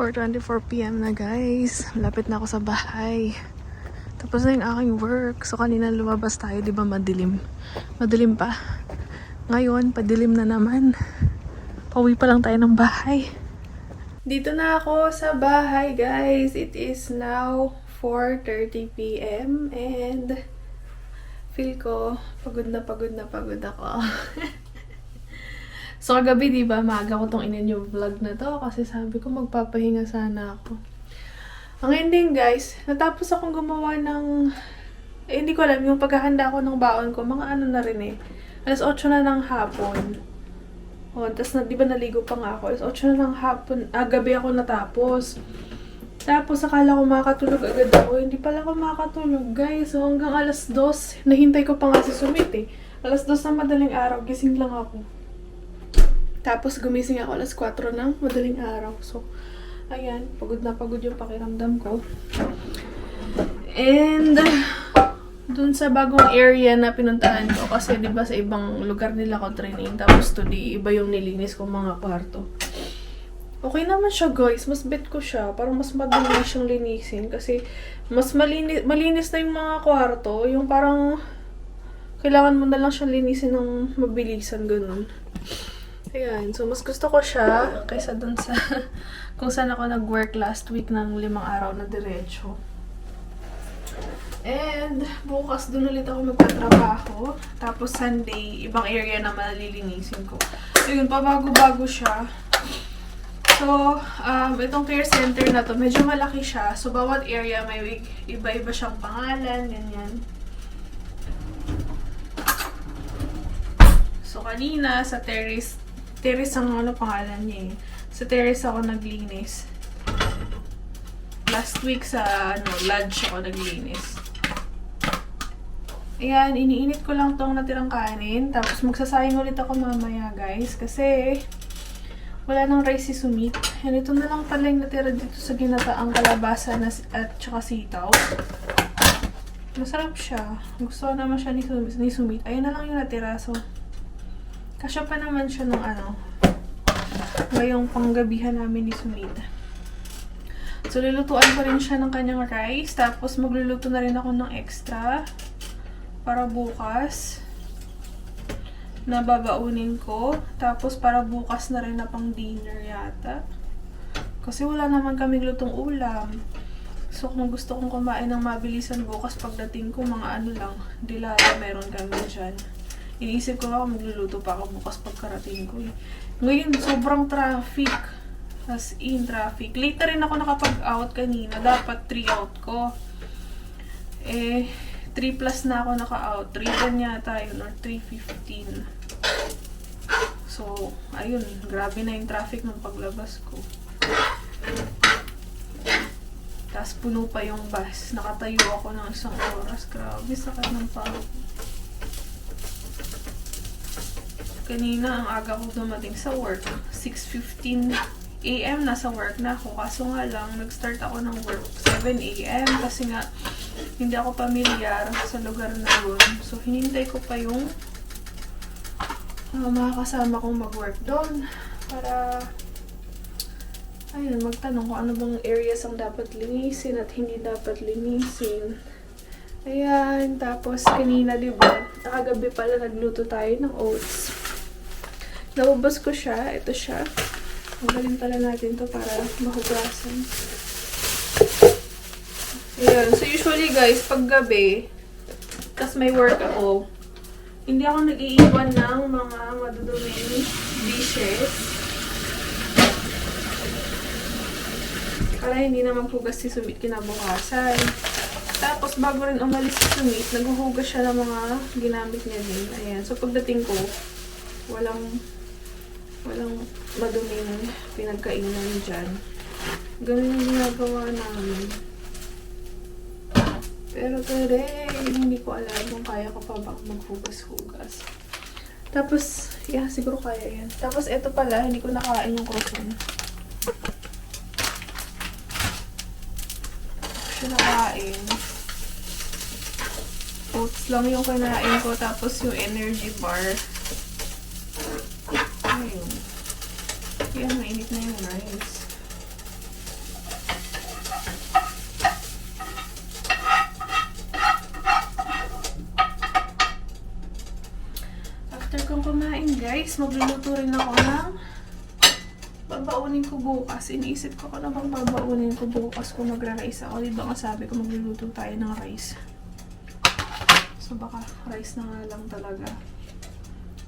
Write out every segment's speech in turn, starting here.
4:24 PM na guys. Malapit na ako sa bahay. Tapos na yung aking work. So kanina lumabas tayo, di ba madilim? Madilim pa. Ngayon, padilim na naman. Pauwi pa lang tayo ng bahay. Dito na ako sa bahay guys. It is now 4:30 PM and feel ko pagod na ako. So, kagabi, diba, maaga ko tong in-new vlog na to kasi sabi ko magpapahinga sana ako. Ang ending, guys, natapos akong gumawa ng, hindi ko alam, yung paghahanda ko ng baon ko, mga ano na rin eh. 8:00 na ng hapon. O, tapos, diba, naligo pa nga ako. 8:00 na ng hapon, gabi ako natapos. Tapos, akala ko makatulog agad ako. Hindi pala ako makatulog, guys. So, hanggang 2:00, nahintay ko pa nga si Sumit eh. 2:00 na madaling araw, gising lang ako. Tapos, gumising ako 4:00 ng madaling araw. So, ayan. Pagod na pagod yung pakiramdam ko. And, dun sa bagong area na pinuntahan ko. Kasi, di ba sa ibang lugar nila ko training. Tapos, iba yung nilinis kong mga kwarto. Okay naman siya, guys. Mas bet ko siya. Parang mas madali siyang linisin. Kasi, mas malinis na yung mga kwarto. Yung parang, kailangan mo na lang siyang linisin ng mabilisan. Ganun. Ayan, so mas gusto ko siya kaysa dun sa kung saan ako nag-work last week ng 5 araw na diretso. And bukas dun ulit ako magtatrabaho. Tapos Sunday, ibang area naman nalilinisin ko. Ayun, pabago-bago siya. So, itong care center na to, medyo malaki siya. So, bawat area may iba-iba siyang pangalan, ganyan. So, kanina sa terrace ang ano pangalan niya eh. Sa terrace ako naglinis. Last week sa lodge ako naglinis. Ayan, iniinit ko lang tong natirang kanin. Tapos magsasayang ulit ako mamaya guys. Kasi wala nang rice si Sumit. And ito na lang pala yung natira dito sa ginataang kalabasa at saka sitaw. Masarap siya. Gusto ko naman siya ni Sumit. Ayun na lang yung natira. So, kasya pa naman siya ng ngayong panggabihan namin ni Sumit. So, lulutuan ko rin siya ng kanyang rice. Tapos, magluluto na rin ako ng extra para bukas na babaunin ko. Tapos, para bukas na rin na pang dinner yata. Kasi wala naman kaming lutong ulam. So, kung gusto kong kumain ng mabilisan bukas pagdating ko, mga lang, dilata meron kami dyan. Iniisip ko ako magluluto pa ako bukas pagkarating ko eh. Ngayon, sobrang traffic. As in, traffic. Late rin ako nakapag-out kanina. Dapat 3 out ko. 3 plus na ako naka-out. 3:10 yata yun or 3:15. So, ayun. Grabe na yung traffic ng paglabas ko. Tapos puno pa yung bus. Nakatayo ako ng 1 oras. Grabe, sakit ng pagod. Kanina, ang aga ko dumating sa work. 6:15 AM nasa work na ako. Kaso nga lang, nag-start ako ng work 7 AM kasi nga, hindi ako pamilyar sa lugar na yun. So, hinintay ko pa yung mga kasama kong mag-work doon para ayun, magtanong kung ano bang areas ang dapat linisin at hindi dapat linisin. Ayan, tapos kanina, diba, nakagabi pala nagluto tayo ng oats. Naubos ko siya. Ito siya. Magaling pala natin to para mahugasan. Ayan. So, usually guys, pag gabi, tas may work ako, hindi ako nag-iiwan ng mga maduduming dishes. Para hindi na maghugas si Sumit kinabukasan. Tapos, bago rin umalis si Sumit, naghuhugas siya ng mga ginamit niya din. Ayan. So, pagdating ko, walang maduming pinagkainan dyan. Ganun yung ginagawa namin. Pero today, hindi ko alam kung kaya ko pa bang maghugas-hugas. Tapos, yeah, siguro kaya yan. Tapos, eto pala, hindi ko nakain yung croissant. Siya nakain. Oats lang yung kinain ko. Tapos, yung energy bar. Ayun. Yan, mainit na yung rice. Guys, magluluto rin ako ng babaunin ko bukas. Iniisip ko na bang babaunin ko bukas kung magra-rice ako. Diba nga sabi ko magluluto tayo ng rice. So baka rice na nga lang talaga.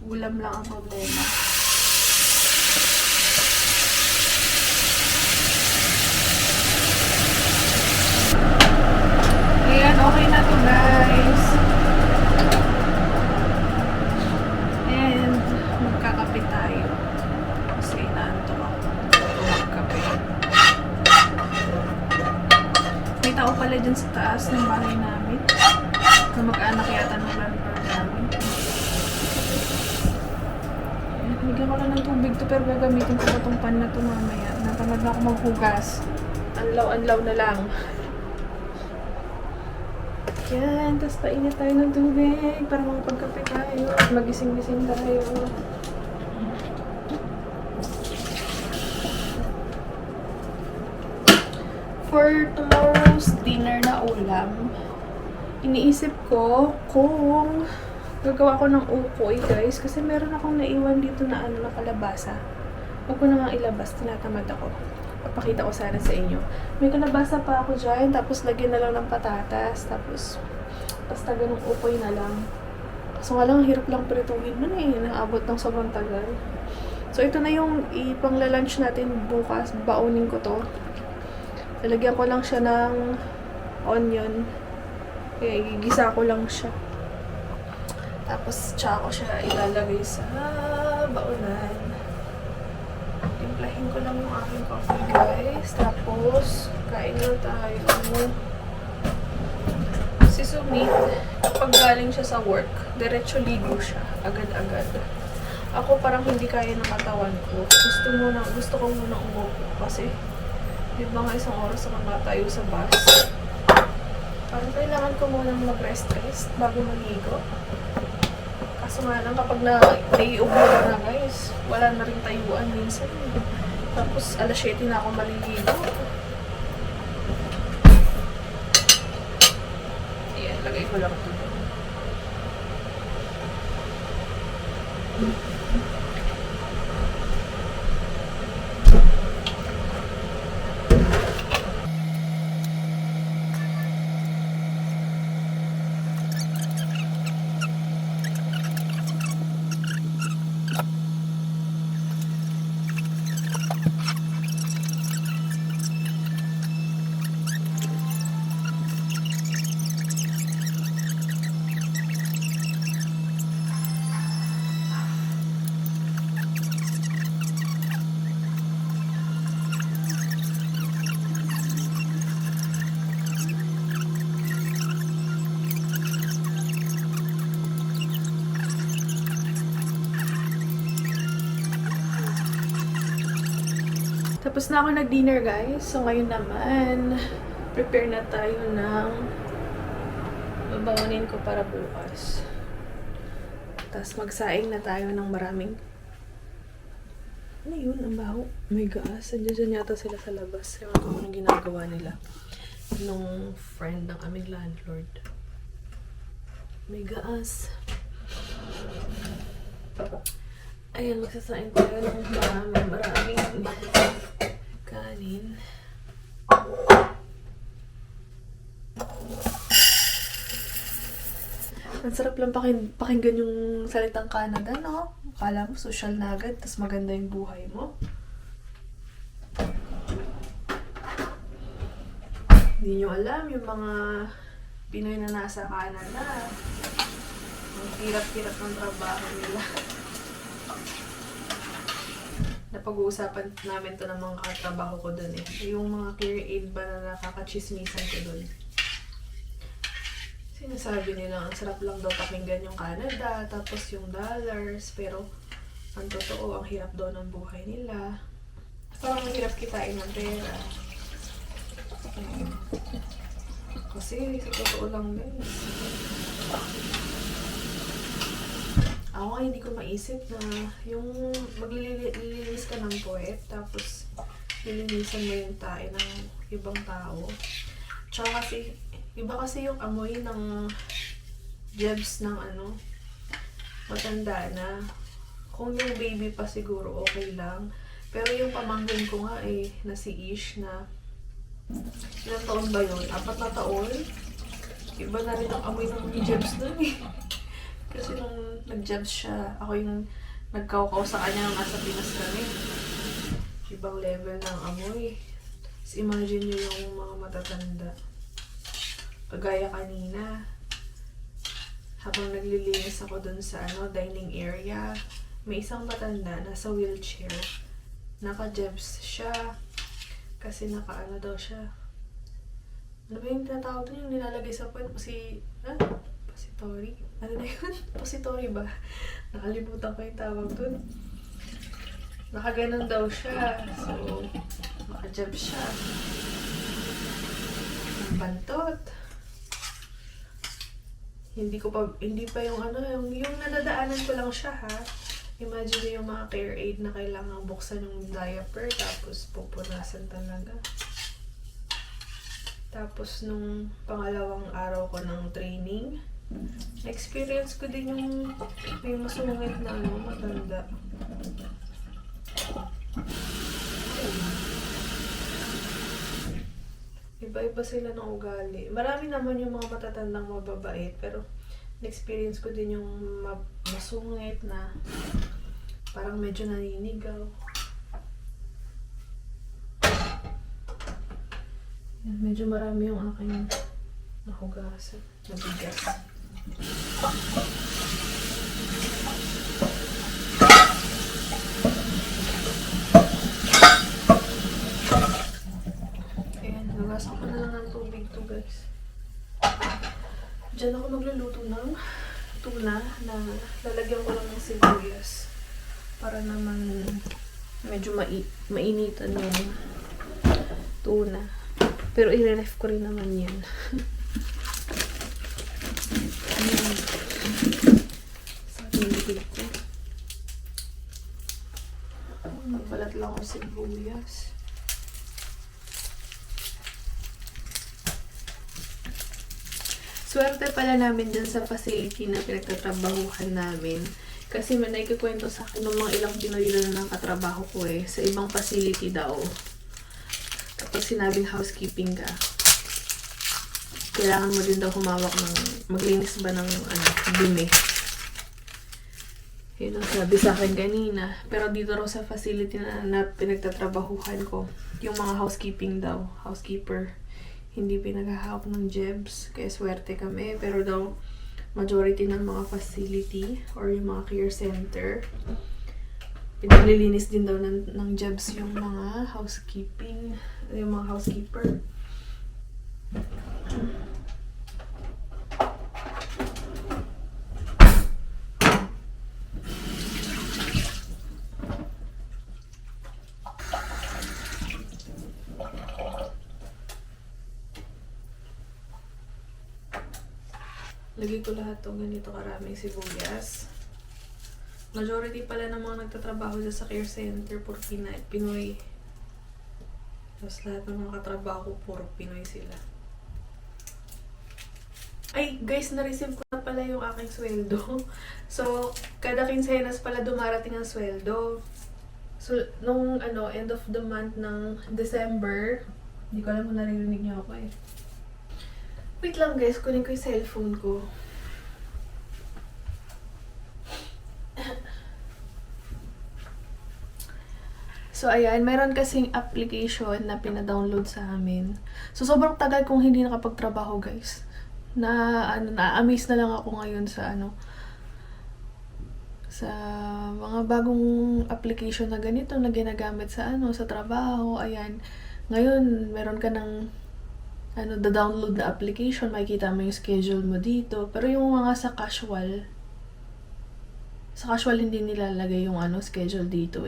Ulam lang ang problema. Ayan, okay na to guys. And magkakape tayo. Kasi inaantok ako. Magkape. May tao pala dyan sa taas ng bahay namin. Na mag-anak yata ng landlord namin. Bigyan ko lang ng tubig to pero gagamitin ko itong pan na to mamaya. Natamad na ako maghugas. Anlaw-anlaw na lang. Yan, tapos painit tayo ng tubig para makapagkape tayo at magising-gising tayo. For tomorrow's dinner na ulam, iniisip ko kung gagawa ko ng ukoy guys kasi meron akong naiwan dito na na kalabasa. Huwag ko na nga ilabas, tinatamad ako. Papakita ko sana sa inyo. May kalabasa pa ako dyan, tapos lagyan na lang ng patatas, tapos basta ganung ukoy na lang. So nga lang, hirap lang prituhin nun eh, naabot ng sobrang tagal. So ito na yung ipang-lunch natin bukas, baunin ko to. Lalagyan ko lang siya ng onion. Kaya igigisa ko lang siya. Tapos tsaka ko siya ilalagay sa baunan. Timplahin ko lang yung aking coffee guys. Tapos, kain na tayo. Si Sumit, kapag galing siya sa work, diretso ligo siya. Agad-agad. Ako parang hindi kaya ng katawan ko. Gusto ko muna umupo. Kasi, di ba nga isang oras ako tayo sa bus. Parang kailangan ko muna mag-rest bago maligo. Kaso nga lang kapag naiubo na guys, wala na rin tayuan minsan. Tapos alas 7 na ako maliligo. Ayan, lagay ko lang ito. Tapos na ako nag-dinner guys. So ngayon naman, prepare na tayo ng babaunin ko para bukas. Tapos magsaing na tayo ng maraming. Ano yun? Ang baho. Oh my gosh. Andiyan yata sila sa labas. Ewan ko anong ginagawa nila. Nung friend ng aming landlord. May gaas. Ayan, magsasain tayo ng maraming kanin. Ang sarap lang pakinggan yung salitang Canada, no? Akala mo social na agad, tas maganda yung buhay mo. Hindi nyo alam yung mga Pinoy na nasa Canada. Ang hirap-hirap ng trabaho nila. Napag-uusapan namin to ng mga katrabaho ko dun eh. Yung mga career aid ba na nakakachismisan ko dun. Sinasabi nila, ang sarap lang daw pakinggan yung Canada, tapos yung dollars, pero ang totoo, ang hirap daw ng buhay nila. Parang ang hirap kitain ng pera. Kasi sa totoo lang din. Ako nga hindi ko maisip na yung maglilinis ka ng puwet, tapos lilinisan mo yung tae ng ibang tao. Tsaka kasi, iba kasi yung amoy ng jebs ng matanda na. Kung yung baby pa siguro, okay lang. Pero yung pamangkin ko nga na si Ish na, ilang taon ba yun? 4 na taon? Iba na rin ang amoy ng jabs nun eh. Kasi nung nag-jabs siya, ako yung nagkaukaw sa kanya nung nasa Pinas kami. Ibang level ng amoy. Tapos imagine nyo yung mga matatanda. Kagaya kanina. Habang naglilinis ako dun sa dining area, may isang matanda nasa wheelchair. Naka-jabs siya. Kasi daw siya. Ano ba yung tinatawag doon? Yung nilalagay sa puwet? Pository? Ano na yun? Pository ba? Nakalimutan ko yung tawag doon. Nakaganon daw siya. So, naka-jabs siya. Ang bantot. Hindi pa yung yung nadadaanan ko lang siya ha. Imagine yung mga care aid na kailangan buksan yung diaper tapos pupunasan talaga. Tapos nung pangalawang araw ko ng training, experience ko din yung may masungit na matanda. Iba-iba sila ng ugali. Marami naman yung mga matatandang mababait, pero na-experience ko din yung masungit na parang medyo naninigaw. Yan, medyo marami yung aking nahugasan. Nabigas. Ayan, hugasan ko na lang ng tubig to guys. Diyan ako magluluto ng tuna na lalagyan ko lang ng sibuyas para naman medyo mainitan yung tuna. Pero i-ref ko rin naman yan. Sa tubig ko. Magbalat lang ako sibuyas. Swerte pala namin dyan sa facility na pinagtatrabahuhan namin. Kasi may nakikikwento sa akin ng mga ilang Pinoy na ng katrabaho ko sa ibang facility daw. Tapos sinabing housekeeping ka. Kailangan mo din daw humawak ng, maglinis ba ng dumi. Yun ang sabi sa akin kanina. Pero dito raw sa facility na pinagtatrabahuhan ko, yung mga housekeeping daw, housekeeper, hindi pinaghahawak ng jebs, kaya swerte kami. Pero daw, majority ng mga facility or yung mga care center, pinaglilinis din daw ng jebs yung mga housekeeping, yung mga housekeeper. Lagay ko lahat itong ganito karaming sibuyas. Majority pala ng mga nagtatrabaho dyan sa care center, puro Pinoy. Tapos lahat ng mga katrabaho, puro Pinoy sila. Ay, guys, na-receive ko na pala yung aking sweldo. So, kada quincenas pala dumarating ang sweldo. So, nung end of the month ng December, hindi ko alam kung naririnig niyo ako Wait lang guys, kunin ko yung cellphone ko. So ayan, meron kasing application na pina-download sa amin. So sobrang tagal kong hindi nakapagtrabaho guys. Na-amaze na lang ako ngayon sa sa mga bagong application na ganito na ginagamit sa sa trabaho. Ayan. Ngayon, meron ka ng da-download na application, makikita mo yung schedule mo dito. Pero yung mga sa casual hindi nilalagay yung schedule dito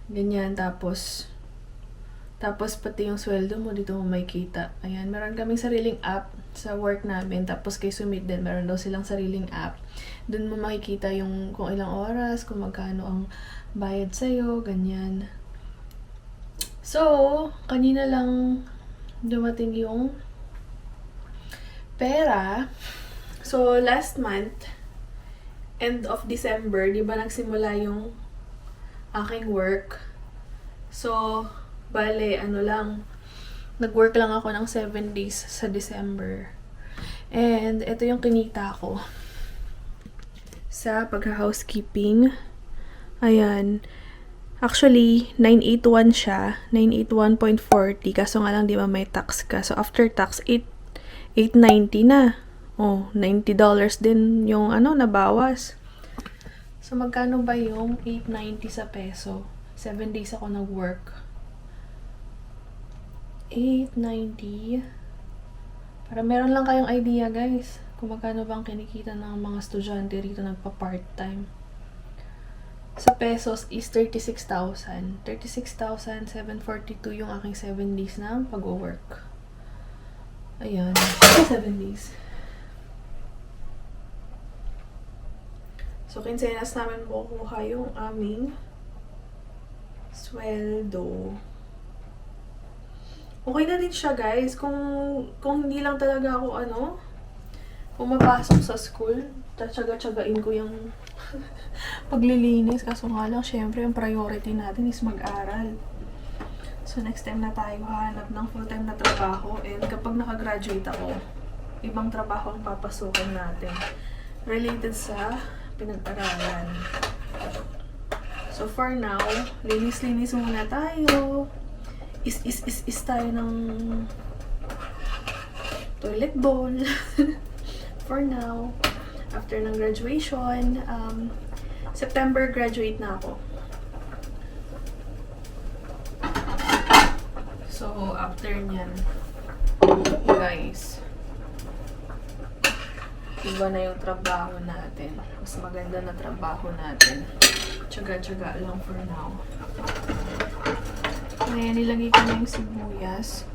Ganyan, tapos pati yung sweldo mo dito mo makikita. Ayan, meron kaming sariling app sa work namin. Tapos kay Sumit din, meron daw silang sariling app. Doon mo makikita yung kung ilang oras, kung magkano ang bayad sa'yo, ganyan. So, kanina lang dumating yung pera. So, last month, end of December, di ba nagsimula yung aking work. So, bale, nag-work lang ako ng 7 days sa December. And, ito yung kinita ko sa pag-housekeeping. Ayan. Actually, 981 siya. 981.40. Kaso nga lang, di ba may tax ka. So, after tax, 890 na. Oh, $90 din yung nabawas. So, magkano ba yung 890 sa peso? 7 days ako nag-work. 890. Para meron lang kayong idea, guys, kung magkano bang kinikita ng mga estudyante rito nagpa-part-time. Sa pesos is 36,000. 36,742 yung aking 7 days na pag-work. Ayan. 7 days. So, kinsenas namin makukuha yung aming sweldo. Okay na din siya, guys. Kung hindi lang talaga ako, pumapasok sa school, tatsaga-tsagain ko yung paglilinis. Kaso nga lang, syempre, yung priority natin is mag-aral. So, next time na tayo hanap ng full-time na trabaho. And kapag nakagraduate ako, ibang trabaho ang papasukin natin. Related sa pinag-aralan. So, for now, linis-linis muna tayo. Is tayo ng toilet bowl. For now, after ng graduation, September graduate na ako. So, after nyan, guys, iba na yung trabaho natin. Mas maganda na trabaho natin. Tsaga-tsaga lang for now. Ayan, nilagay ko na yung sibuyas.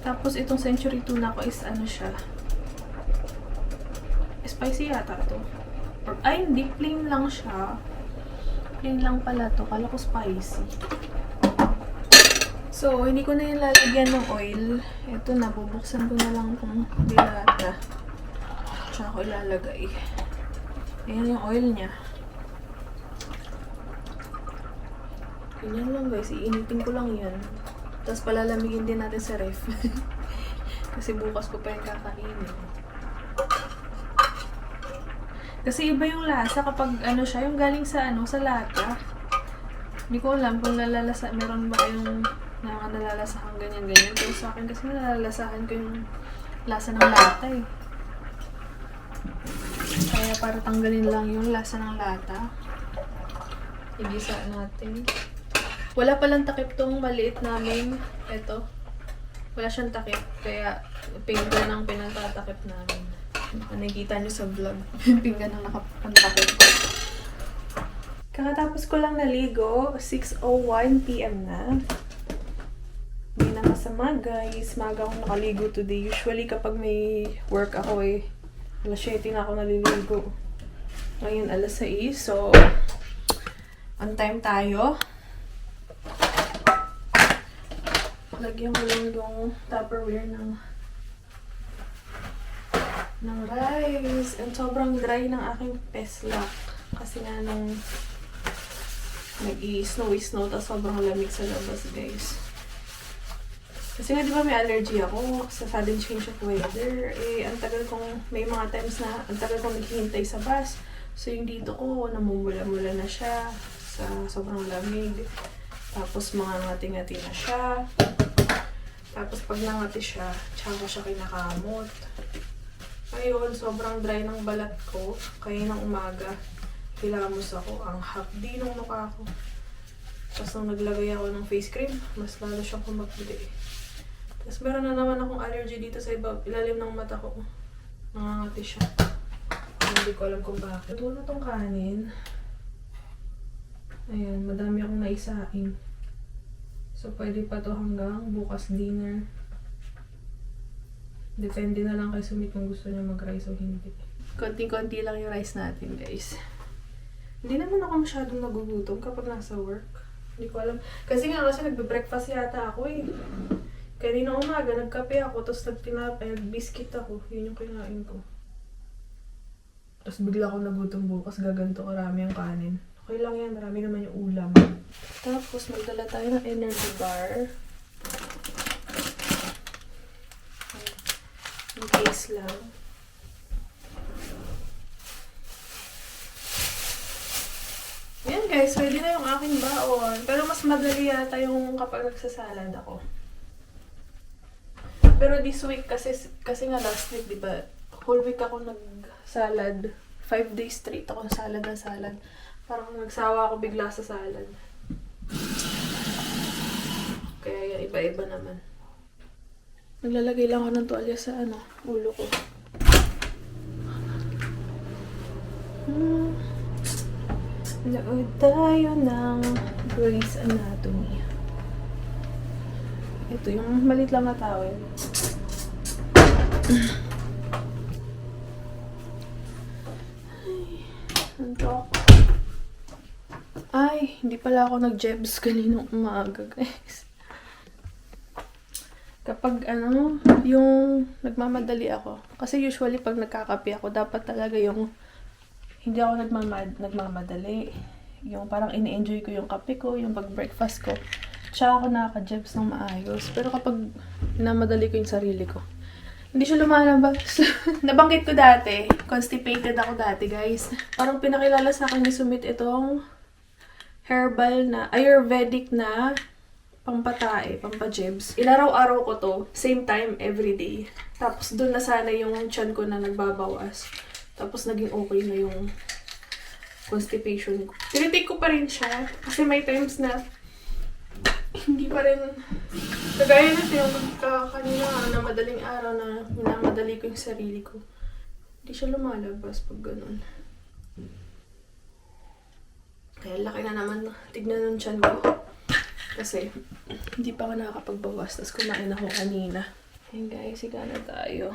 Tapos, itong century tuna ko is siya. Spicy yata to. Ay, hindi. Plain lang siya. Plain lang pala to. Kala ko spicy. So, hindi ko na yung lalagyan ng oil. Ito na, bubuksan ko na lang itong dilata. Tsaka ko ilalagay. Ayan yung oil niya. Ganyan lang, guys. Iinitin ko lang yan. Tapos palalamigin din natin sa ref. Kasi bukas ko pa yung kakainin. Kasi iba yung lasa kapag siya, yung galing sa sa lata. Hindi ko alam kung meron ba kayong nalalasahan ganyan-ganyan. Pero sa akin kasi nalalasahan ko yung lasa ng lata eh. Kaya para tanggalin lang yung lasa ng lata, igisa natin. Wala palang takip tong maliit namin. Ito. Wala siyang takip. Kaya pinggan ang pinagtatakip namin. Nakikita nyo sa vlog. Pinggan ang nakapantakip. Kakatapos ko lang naligo. 6:01 PM na. Hindi na masama, guys. Maga akong nakaligo today. Usually kapag may work ako alas 7 na ako naliligo. Ngayon alas 6. So, on time tayo. Lagyan ko lang yung Tupperware ng rice. And sobrang dry ng aking peslak. Kasi nga nung nag-i-snow, tapos sobrang lamig sa labas, guys. Kasi nga, di ba may allergy ako sa sudden change of weather. Ang tagal kong, may mga times na, ang tagal kong naghihintay sa bus. So, yung dito ko, namumula-mula na siya sa sobrang lamig. Tapos, mga ngati-ngati na siya. Tapos, pag nangati siya, tsaka ko siya kinakamot. Ngayon, sobrang dry ng balat ko. Kaya ng umaga, kilamos ako. Ang hapdi ng mukha ko. Tapos, nung naglagay ako ng face cream, mas lalo siyang kumapili. Tapos, meron na naman akong allergy dito sa ilalim ng mata ko. Nangangati siya. Hindi ko alam kung bakit. Ito na tong kanin. Ayan, madami akong naisaing. So, pwede pa to hanggang bukas dinner. Depende na lang kay Sumit kung gusto niya mag-rice o hindi. Konting-konti lang yung rice natin, guys. Hindi naman ako masyadong nagugutom kapag nasa work. Hindi ko alam. Kasi nagbe-breakfast yata ako eh. Kanina umaga, nagkape ako, tapos nagtinapay, nag-biscuit ako. Yun yung kinain ko. Tapos bigla akong nagutom bukas, gaganto karami ang kanin. Okay lang yan, marami naman yung ulam. Tapos magdala tayo ng energy bar. In case lang. Yan guys, pwede na yung aking baon. Pero mas madali yata yung kapag nagsasalad ako. Pero this week kasi nga last week, di ba? Whole week ako nag-salad. 5 days straight ako salad na salad. Parang nagsawa ako bigla sa salad. Kaya iba-iba naman. Naglalagay lang ako ng tuwalya sa ulo ko. Laod tayo ng Grey's Anatomy. Ito yung maliit lang na towel. Antok. Ay, hindi pala ako nag-jebs kaninang umaga, guys. Kapag yung nagmamadali ako. Kasi usually pag nagkakape ako, dapat talaga yung hindi ako nagmamadali. Yung parang ini-enjoy ko yung kape ko, yung pag-breakfast ko. Tsaka ako nakaka-jebs ng maayos. Pero kapag namadali ko yung sarili ko, hindi siya lumalabas. Nabanggit ko dati, constipated ako dati, guys. Parang pinakilala sa akin ni Sumit itong herbal na, Ayurvedic na pampatae, pampajebs. Inaraw-araw ko to, same time, everyday. Tapos doon na sana yung tiyan ko na nagbabawas. Tapos naging okay na yung constipation ko. Tinitake ko pa rin siya, kasi may times na hindi pa rin, kagaya natin yung kanina na madaling araw na minamadali ko yung sarili ko. Hindi siya lumalabas pag ganun. Kaya laki na naman, tignan ng tiyan ko. Kasi hindi pa ako nakakapagbawas, tapos kumain ako kanina. Ayun guys, higa na tayo.